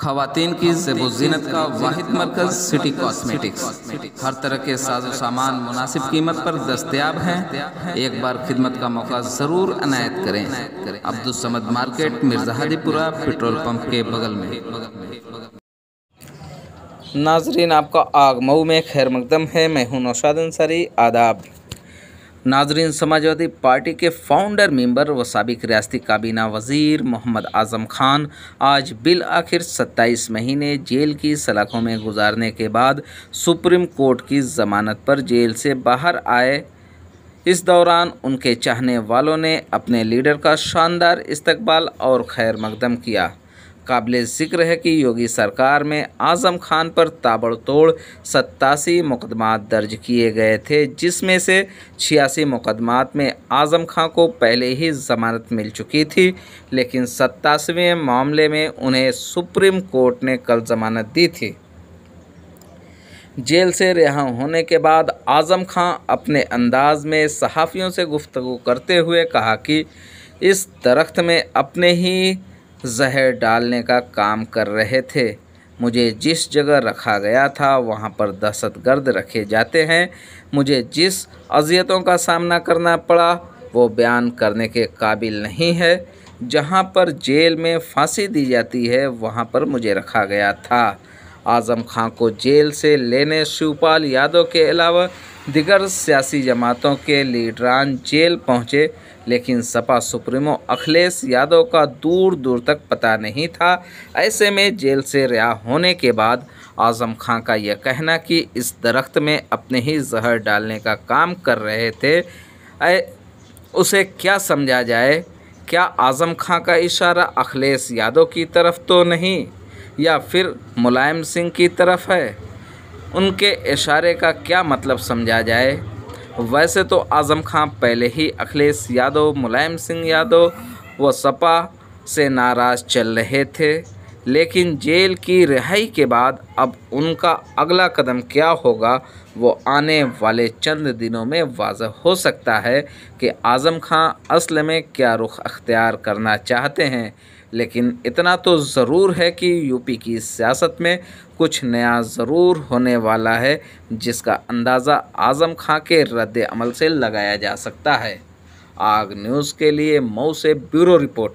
खवातीन की ज़ेब-ओ-ज़ीनत का वाहिद मरकज़ सिटी कॉस्मेटिक्स। हर तरह के साजो सामान मुनासिब कीमत पर दस्तयाब हैं। एक बार खिदमत का मौका ज़रूर अनायत करें। Abdul Samad market, Mirza Hadipura, petrol pump के बगल में। नाजरीन, आपका आगमऊ में खैर मकदम है। मैं हूं नौशाद अंसारी। आदाब नाजरीन, समाजवादी पार्टी के फाउंडर मेंबर व साबिक रियासती काबीना वज़ीर मोहम्मद आज़म खान आज बिल आखिर 27 महीने जेल की सलाखों में गुजारने के बाद सुप्रीम कोर्ट की ज़मानत पर जेल से बाहर आए। इस दौरान उनके चाहने वालों ने अपने लीडर का शानदार इस्तकबाल और खैर मकदम किया। काबिले ज़िक्र है कि योगी सरकार में आज़म खान पर ताबड़तोड़ 87 मुकदमात दर्ज किए गए थे, जिसमें से 86 मुकदमात में आज़म खान को पहले ही ज़मानत मिल चुकी थी, लेकिन 87वें मामले में उन्हें सुप्रीम कोर्ट ने कल ज़मानत दी थी। जेल से रिहा होने के बाद आज़म खान अपने अंदाज में सहाफ़ियों से गुफ्तगू करते हुए कहा कि इस दरख्त में अपने ही जहर डालने का काम कर रहे थे। मुझे जिस जगह रखा गया था वहाँ पर दहशतगर्द रखे जाते हैं। मुझे जिस अज़ियतों का सामना करना पड़ा वो बयान करने के काबिल नहीं है। जहाँ पर जेल में फांसी दी जाती है वहाँ पर मुझे रखा गया था। आज़म खान को जेल से लेने शिवपाल यादव के अलावा दिगर सियासी जमातों के लीडरान जेल पहुँचे, लेकिन सपा सुप्रीमो अखिलेश यादव का दूर दूर तक पता नहीं था। ऐसे में जेल से रिहा होने के बाद आज़म खान का यह कहना कि इस दरख्त में अपने ही जहर डालने का काम कर रहे थे, उसे क्या समझा जाए? क्या आज़म खान का इशारा अखिलेश यादव की तरफ तो नहीं, या फिर मुलायम सिंह की तरफ है? उनके इशारे का क्या मतलब समझा जाए? वैसे तो आज़म खान पहले ही अखिलेश यादव, मुलायम सिंह यादव व सपा से नाराज़ चल रहे थे, लेकिन जेल की रिहाई के बाद अब उनका अगला कदम क्या होगा वो आने वाले चंद दिनों में वाज़ह हो सकता है कि आज़म खान असल में क्या रुख अख्तियार करना चाहते हैं। लेकिन इतना तो ज़रूर है कि यूपी की सियासत में कुछ नया ज़रूर होने वाला है, जिसका अंदाज़ा आज़म खान के रद्द अमल से लगाया जा सकता है। आग न्यूज़ के लिए मऊ से ब्यूरो रिपोर्ट।